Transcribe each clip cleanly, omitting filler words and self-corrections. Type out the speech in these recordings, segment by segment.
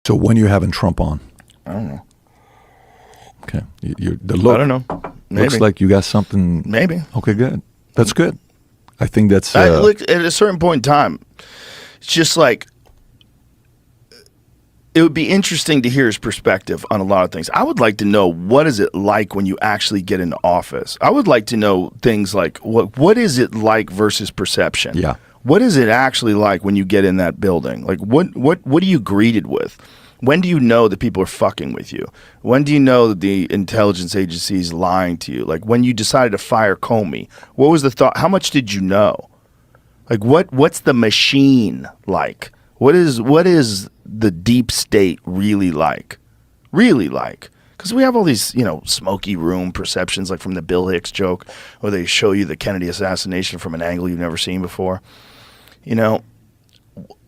So when are you having Trump on? I don't know. Okay. The look, I don't know. Maybe. Looks like you got something. Maybe. Okay, good. That's good. I think that's... look, at a certain point in time, it's just like, it would be interesting to hear his perspective on a lot of things. I would like to know, what is it like when you actually get into office? I would like to know things like, what is it like versus perception? Yeah. What is it actually like when you get in that building? Like, what are you greeted with? When do you know that people are fucking with you? When do you know that the intelligence agency is lying to you? Like, when you decided to fire Comey, what was the thought? How much did you know? Like, what's the machine like? What is the deep state really like? Really like? Because we have all these, smoky room perceptions, like from the Bill Hicks joke, where they show you the Kennedy assassination from an angle you've never seen before.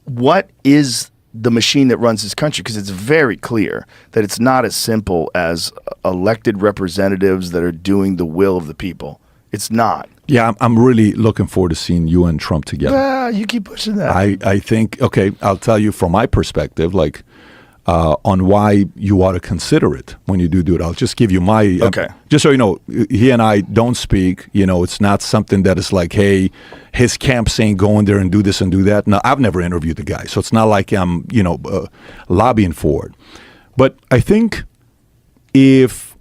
What is the machine that runs this country? Because it's very clear that it's not as simple as elected representatives that are doing the will of the people. It's not. Yeah, I'm really looking forward to seeing you and Trump together. You keep pushing that. I think, okay, I'll tell you from my perspective, like, on why you ought to consider it when you do it. I'll just give you my... Okay. Just so you know, he and I don't speak. It's not something that is like, hey, his camp saying go in there and do this and do that. No, I've never interviewed the guy, so it's not like I'm, lobbying for it. But I think if,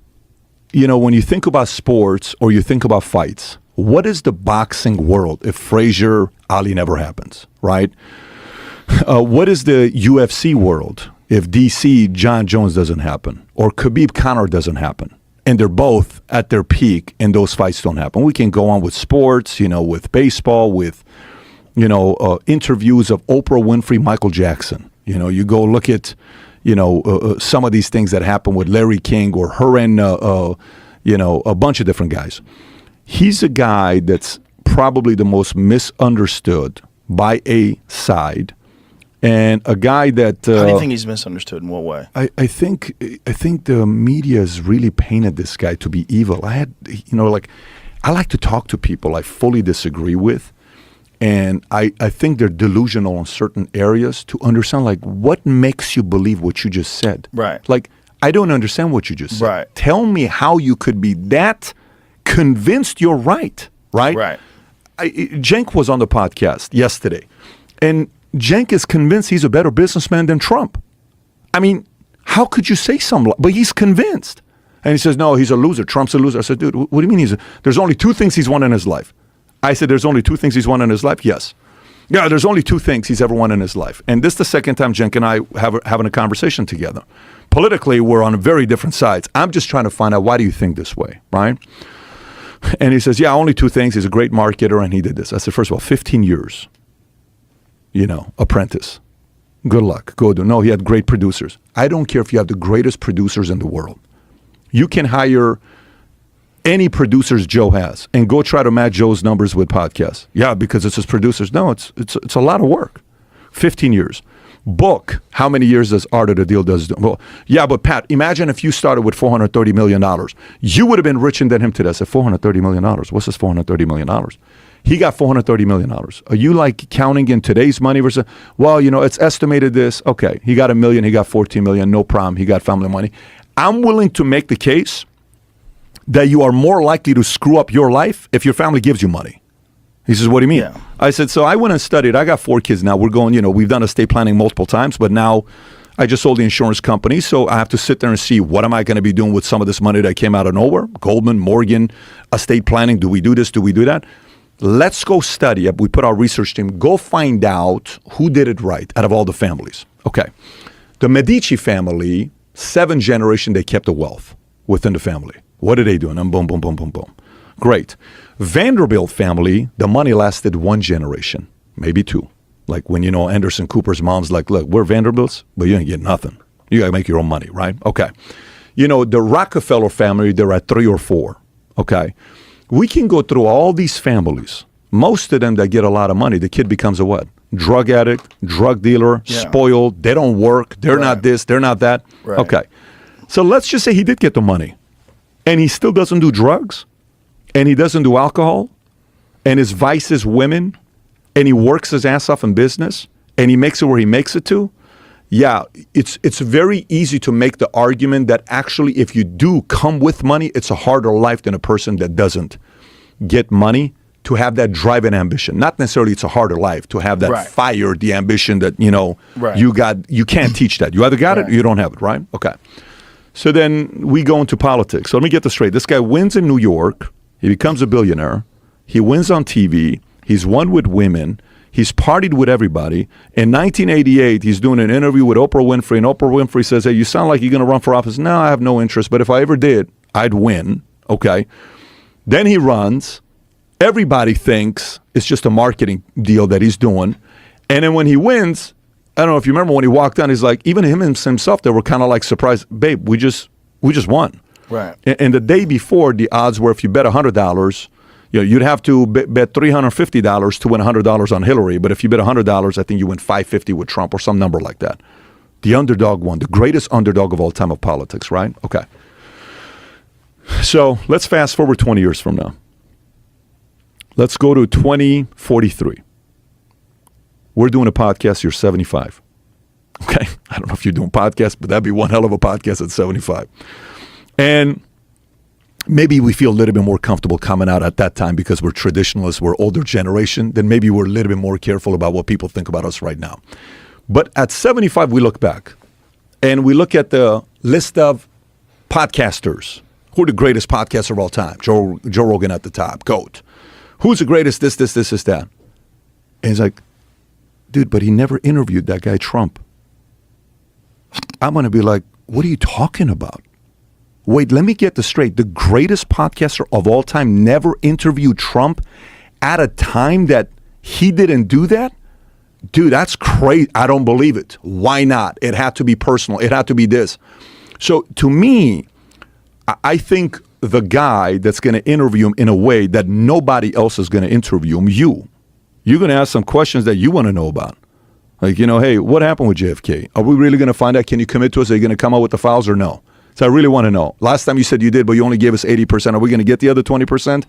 when you think about sports or you think about fights, what is the boxing world if Frazier Ali never happens, right? What is the UFC world if DC John Jones doesn't happen or Khabib Conor doesn't happen? And they're both at their peak and those fights don't happen. We can go on with sports, with baseball, with, interviews of Oprah Winfrey, Michael Jackson. You go look at, some of these things that happen with Larry King or her and, a bunch of different guys. He's a guy that's probably the most misunderstood by a side. And a guy that... How do you think he's misunderstood? In what way? I think the media has really painted this guy to be evil. I like to talk to people I fully disagree with. And I think they're delusional in certain areas to understand, like, what makes you believe what you just said? Right. Like, I don't understand what you just said. Right. Tell me how you could be that convinced you're right, right? Right. Cenk was on the podcast yesterday. And Cenk is convinced he's a better businessman than Trump. I mean, how could you say something like, but he's convinced. And he says, no, he's a loser. Trump's a loser. I said, dude, what do you mean there's only two things he's won in his life? I said, there's only two things he's won in his life? Yes. Yeah, there's only two things he's ever won in his life. And this is the second time Cenk and I having a conversation together. Politically, we're on very different sides. I'm just trying to find out, why do you think this way, right? And he says, yeah, only two things. He's a great marketer, and he did this. I said, first of all, 15 years. Apprentice. Good luck. Go do. No, he had great producers. I don't care if you have the greatest producers in the world. You can hire any producers Joe has and go try to match Joe's numbers with podcasts. Yeah, because it's his producers. No, it's a lot of work. 15 years. Book. How many years does Art of the Deal does? Well, yeah, but Pat, imagine if you started with $430 million. You would have been richer than him today. I said, $430 million. What's this $430 million? He got $430 million. Are you like counting in today's money versus, well, it's estimated this. Okay, he got $1 million, he got $14 million, no problem. He got family money. I'm willing to make the case that you are more likely to screw up your life if your family gives you money. He says, what do you mean? Yeah. I said, so I went and studied. I got 4 kids now. We're going, we've done estate planning multiple times, but now I just sold the insurance company, so I have to sit there and see what am I going to be doing with some of this money that came out of nowhere. Goldman, Morgan, estate planning. Do we do this? Do we do that? Let's go study. We put our research team, go find out who did it right out of all the families. Okay. The Medici family, 7 generations, they kept the wealth within the family. What are they doing? And boom, boom, boom, boom, boom. Great. Vanderbilt family, the money lasted 1 generation, maybe 2. Like when, Anderson Cooper's mom's like, look, we're Vanderbilts, but you ain't get nothing. You got to make your own money, right? Okay. The Rockefeller family, they're at 3 or 4. Okay. We can go through all these families. Most of them that get a lot of money, the kid becomes a what? Drug addict, drug dealer, spoiled. They don't work. They're not this. They're not that. Right. Okay. So let's just say he did get the money and he still doesn't do drugs and he doesn't do alcohol and his vice is women and he works his ass off in business and he makes it where he makes it to. yeah, it's very easy to make the argument that actually if you do come with money, it's a harder life than a person that doesn't get money, to have that drive and ambition. Not necessarily it's a harder life to have that Right. fire, the ambition that, Right. you can't teach that. You either got it or you don't have it, right? Okay. So then we go into politics. So let me get this straight. This guy wins in New York. He becomes a billionaire. He wins on TV. He's won with women. He's partied with everybody. In 1988, he's doing an interview with Oprah Winfrey, and Oprah Winfrey says, hey, you sound like you're going to run for office. No, I have no interest, but if I ever did, I'd win. Okay. Then he runs. Everybody thinks it's just a marketing deal that he's doing. And then when he wins, I don't know if you remember when he walked down, he's like, even him himself, they were kind of like surprised. Babe, we just won. Right. And the day before, the odds were if you bet $100, you'd have to bet $350 to win $100 on Hillary. But if you bet $100, I think you win $550 with Trump or some number like that. The underdog won, the greatest underdog of all time of politics, right? Okay. So let's fast forward 20 years from now. Let's go to 2043. We're doing a podcast, you're 75. Okay? I don't know if you're doing podcasts, but that'd be one hell of a podcast at 75. And maybe we feel a little bit more comfortable coming out at that time because we're traditionalists, we're older generation, then maybe we're a little bit more careful about what people think about us right now. But at 75, we look back and we look at the list of podcasters. Who are the greatest podcasters of all time? Joe Rogan at the top, GOAT. Who's the greatest this, that? And he's like, dude, but he never interviewed that guy Trump. I'm going to be like, what are you talking about? Wait, let me get this straight. The greatest podcaster of all time never interviewed Trump at a time that he didn't do that? Dude, that's crazy. I don't believe it. Why not? It had to be personal. It had to be this. So to me, I think the guy that's going to interview him in a way that nobody else is going to interview him, you're going to ask some questions that you want to know about. Like, hey, what happened with JFK? Are we really going to find out? Can you commit to us? Are you going to come out with the files or no? So I really want to know. Last time you said you did, but you only gave us 80%. Are we going to get the other 20%?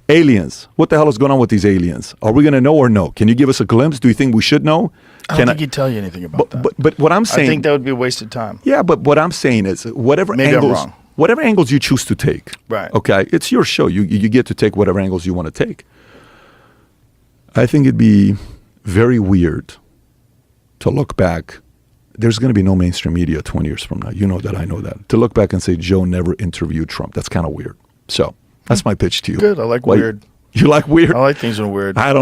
Aliens. What the hell is going on with these aliens? Are we going to know or no? Can you give us a glimpse? Do you think we should know? I don't think he'd tell you anything about that. But what I'm saying... I think that would be a waste of time. Yeah, but what I'm saying is whatever Maybe angles... I'm wrong. Whatever angles you choose to take, right? Okay, it's your show. You get to take whatever angles you want to take. I think it'd be very weird to look back. There's going to be no mainstream media 20 years from now. You know that, I know that. To look back and say Joe never interviewed Trump, that's kind of weird. So that's my pitch to you. Good, I like weird. You like weird? I like things that are weird. I don't.